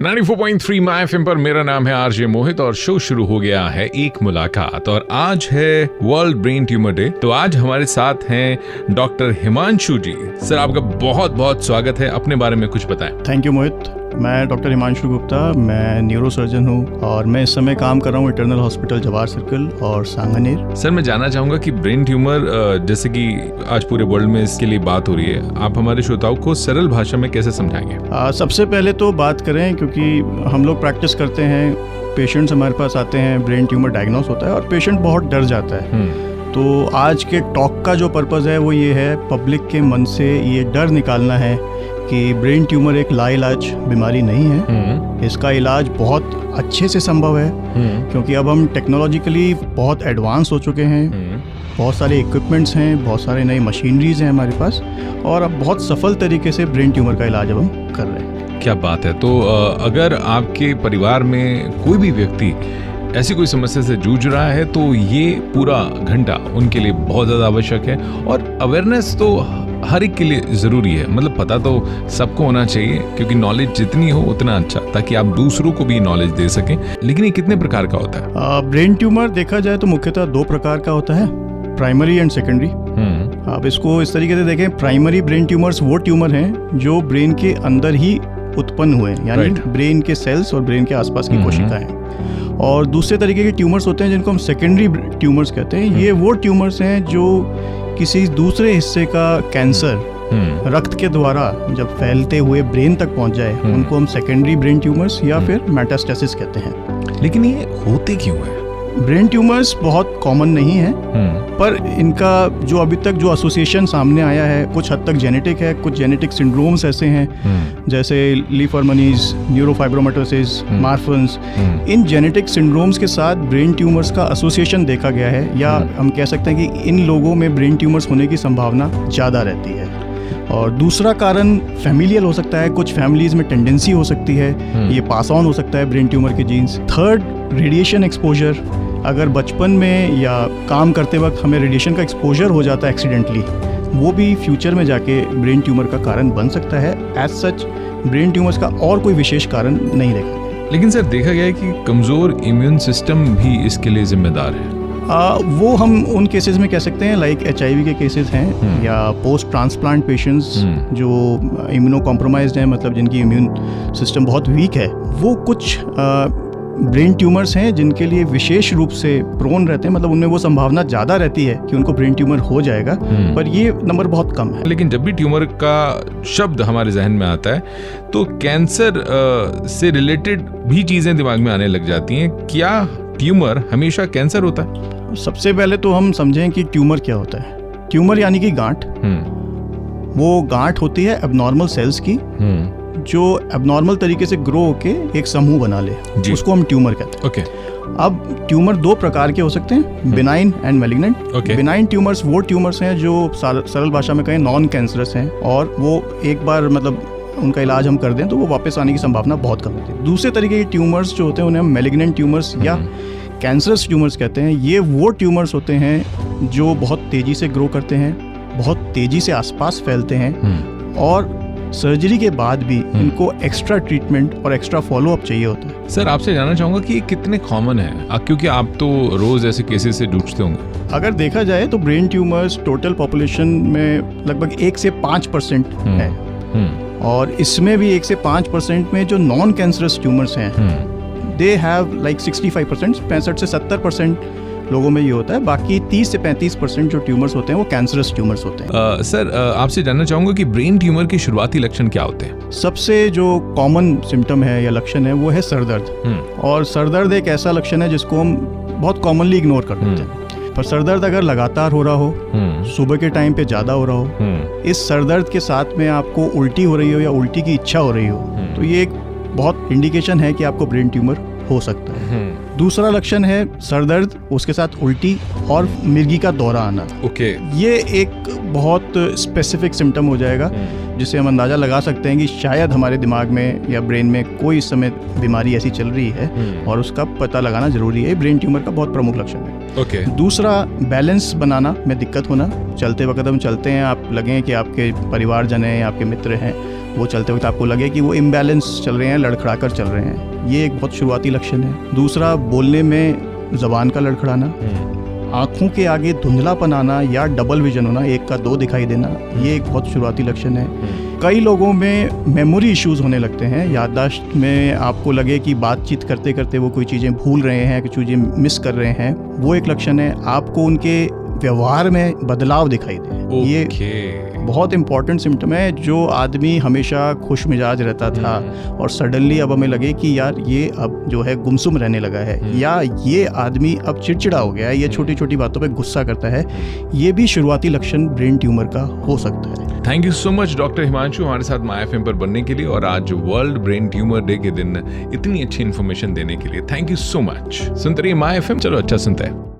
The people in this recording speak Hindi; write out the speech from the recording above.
94.3 माय एफएम पर मेरा नाम है आरजे मोहित और शो शुरू हो गया है एक मुलाकात और आज है वर्ल्ड ब्रेन ट्यूमर डे। तो आज हमारे साथ हैं डॉक्टर हिमांशु जी। सर आपका बहुत बहुत स्वागत है, अपने बारे में कुछ बताएं। थैंक यू मोहित। मैं डॉक्टर हिमांशु गुप्ता, मैं न्यूरोसर्जन हूँ और मैं इस समय काम कर रहा हूँ इटर्नल हॉस्पिटल जवाहर सर्कल और सांगानेर। सर मैं जानना चाहूँगा कि ब्रेन ट्यूमर जैसे कि आज पूरे वर्ल्ड में इसके लिए बात हो रही है, आप हमारे श्रोताओं को सरल भाषा में कैसे समझाएंगे? सबसे पहले तो बात करें, क्योंकि हम लोग प्रैक्टिस करते हैं, पेशेंट्स हमारे पास आते हैं, ब्रेन ट्यूमर डायग्नोस होता है और पेशेंट बहुत डर जाता है। तो आज के टॉक का जो पर्पज़ है वो ये है, पब्लिक के मन से ये डर निकालना है कि ब्रेन ट्यूमर एक लाइलाज बीमारी नहीं है। इसका इलाज बहुत अच्छे से संभव है, क्योंकि अब हम टेक्नोलॉजिकली बहुत एडवांस हो चुके हैं। बहुत सारे इक्विपमेंट्स हैं, बहुत सारे नई मशीनरीज हैं हमारे पास और अब बहुत सफल तरीके से ब्रेन ट्यूमर का इलाज अब हम कर रहे हैं। क्या बात है। तो अगर आपके परिवार में कोई भी व्यक्ति ऐसी कोई समस्या से जूझ रहा है तो ये पूरा घंटा उनके लिए बहुत ज़्यादा आवश्यक है और अवेयरनेस तो हर एक के लिए ज़रूरी है। मतलब पता तो सबको होना चाहिए, क्योंकि नॉलेज जितनी हो उतना अच्छा, ताकि आप दूसरों को भी नॉलेज दे सकें। लेकिन ये कितने प्रकार का होता है? ब्रेन ट्यूमर देखा जाए तो मुख्यतः दो प्रकार का होता है, प्राइमरी एंड सेकेंडरी। आप इसको इस तरीके से देखें, प्राइमरी ब्रेन ट्यूमर्स वो ट्यूमर हैं जो ब्रेन के अंदर ही उत्पन्न हुए, यानी ब्रेन के सेल्स और ब्रेन के आसपास की कोशिकाएं। और दूसरे तरीके के ट्यूमर्स होते हैं जिनको हम सेकेंडरी ट्यूमर्स कहते हैं। ये वो ट्यूमर्स हैं जो किसी दूसरे हिस्से का कैंसर रक्त के द्वारा जब फैलते हुए ब्रेन तक पहुंच जाए, उनको हम सेकेंडरी ब्रेन ट्यूमर्स या फिर मेटास्टेसिस कहते हैं। लेकिन ये होते क्यों है? ब्रेन ट्यूमर्स बहुत कॉमन नहीं है, पर इनका जो अभी तक जो एसोसिएशन सामने आया है कुछ हद तक जेनेटिक है। कुछ जेनेटिक सिंड्रोम्स ऐसे हैं जैसे लीफरमनीज, न्यूरोफाइब्रोमाटोसिस, मार्फन्स। इन जेनेटिक सिंड्रोम्स के साथ ब्रेन ट्यूमर्स का एसोसिएशन देखा गया है, या हम कह सकते हैं कि इन लोगों में ब्रेन ट्यूमर्स होने की संभावना ज़्यादा रहती है। और दूसरा कारण फैमिलियल हो सकता है, कुछ फैमिलीज में टेंडेंसी हो सकती है, ये पास ऑन हो सकता है ब्रेन ट्यूमर के जीन्स। Third, radiation exposure. अगर बचपन में या काम करते वक्त हमें रेडिएशन का एक्सपोजर हो जाता है एक्सीडेंटली, वो भी फ्यूचर में जाके ब्रेन ट्यूमर का कारण बन सकता है। एज सच ब्रेन ट्यूमर्स का और कोई विशेष कारण नहीं देखा गया। लेकिन सर देखा गया है कि कमज़ोर इम्यून सिस्टम भी इसके लिए जिम्मेदार है। वो हम उन केसेस में कह सकते हैं, लाइक HIV के केसेस हैं या पोस्ट ट्रांसप्लांट पेशेंट्स जो इम्यूनो कॉम्प्रोमाइज्ड हैं, मतलब जिनकी इम्यून सिस्टम बहुत वीक है। वो कुछ ब्रेन ट्यूमर्स हैं जिनके लिए विशेष रूप से प्रोन रहते हैं, मतलब उनमें वो संभावना ज़्यादा रहती है कि उनको ब्रेन ट्यूमर हो जाएगा, पर ये नंबर बहुत कम है। लेकिन जब भी ट्यूमर का शब्द हमारे जहन में आता है तो कैंसर से रिलेटेड भी चीज़ें दिमाग में आने लग जाती हैं। क्या ट्यूमर हमेशा कैंसर होता है? सबसे पहले तो हम समझें कि ट्यूमर क्या होता है। ट्यूमर यानी कि गांठ। वो गांठ होती है एबनॉर्मल सेल्स की, जो एबनॉर्मल तरीके से ग्रो होके एक समूह बना ले, उसको हम ट्यूमर कहते हैं। अब ट्यूमर दो प्रकार के हो सकते हैं, benign and malignant. Benign tumours वो ट्यूमर्स हैं जो सरल भाषा में कहें नॉन कैंसरस हैं, और वो एक बार मतलब उनका इलाज हम कर दें तो वो वापस आने की संभावना बहुत कम होती है। दूसरे तरीके के ट्यूमर्स जो होते हैं उन्हें हम मैलिग्नेंट ट्यूमर्स या कैंसरस ट्यूमर्स कहते हैं। ये वो ट्यूमर्स होते हैं जो बहुत तेज़ी से ग्रो करते हैं, बहुत तेज़ी से आसपास फैलते हैं, और सर्जरी के बाद भी इनको एक्स्ट्रा ट्रीटमेंट और एक्स्ट्रा फॉलोअप चाहिए होता है। सर आपसे जानना चाहूँगा कि ये कितने कॉमन है, क्योंकि आप तो रोज़ ऐसे केसेस से जूझते होंगे। अगर देखा जाए तो ब्रेन ट्यूमर्स टोटल पॉपुलेशन में लगभग 1 से 5% है, और इसमें भी 1 से 5% में जो नॉन कैंसरस ट्यूमर्स हैं, दे हैव लाइक 65%, 65 से 70% लोगों में ये होता है। बाकी 30 से 35% जो ट्यूमर्स होते हैं वो कैंसरस ट्यूमर्स होते हैं। सर आपसे जानना चाहूँगा कि ब्रेन ट्यूमर के शुरुआती लक्षण क्या होते हैं? सबसे जो कॉमन सिम्टम है या लक्षण है वो है सर दर्द। और सर दर्द एक ऐसा लक्षण है जिसको हम बहुत कॉमनली इग्नोर कर देते हैं, पर सर दर्द अगर लगातार हो रहा हो, सुबह के टाइम पे ज़्यादा हो रहा हो, इस सर दर्द के साथ में आपको उल्टी हो रही हो या उल्टी की इच्छा हो रही हो, तो ये एक बहुत इंडिकेशन है कि आपको ब्रेन ट्यूमर हो सकता है। दूसरा लक्षण है सर दर्द, उसके साथ उल्टी और मिर्गी का दौरा आना। ओके। ये एक बहुत स्पेसिफिक सिम्टम हो जाएगा जिससे हम अंदाज़ा लगा सकते हैं कि शायद हमारे दिमाग में या ब्रेन में कोई इस समय बीमारी ऐसी चल रही है और उसका पता लगाना ज़रूरी है। ब्रेन ट्यूमर का बहुत प्रमुख लक्षण है। ओके। दूसरा, बैलेंस बनाना में दिक्कत होना। चलते वक्त हम चलते हैं, आप लगे कि आपके परिवारजन हैं, आपके मित्र हैं, वो चलते वक्त आपको लगे कि वो इम्बैलेंस चल रहे हैं, लड़खड़ा कर चल रहे हैं, ये एक बहुत शुरुआती लक्षण है। दूसरा, बोलने में ज़बान का लड़खड़ाना, आँखों के आगे धुंधलापन आना या डबल विजन होना, एक का दो दिखाई देना, ये एक बहुत शुरुआती लक्षण है। कई लोगों में मेमोरी इश्यूज होने लगते हैं, याददाश्त में आपको लगे कि बातचीत करते करते वो कोई चीज़ें भूल रहे हैं, कुछ चीज़ें मिस कर रहे हैं, वो एक लक्षण है। आपको उनके व्यवहार में बदलाव दिखाई दे, ये बहुत इंपॉर्टेंट सिम्टम है। जो आदमी हमेशा खुश मिजाज रहता था और सडनली अब हमें लगे कि यार ये अब जो है गुमसुम रहने लगा है, या ये आदमी अब चिड़चिड़ा हो गया है, ये छोटी छोटी बातों पे गुस्सा करता है, ये भी शुरुआती लक्षण ब्रेन ट्यूमर का हो सकता है। Thank you so much doctor Himanshu हमारे साथ माय एफएम पर बनने के लिए और आज वर्ल्ड ब्रेन ट्यूमर डे के दिन इतनी अच्छी इन्फॉर्मेशन देने के लिए। Thank you so much. सुनते रहिए माय एफएम, चलो अच्छा सुनते हैं।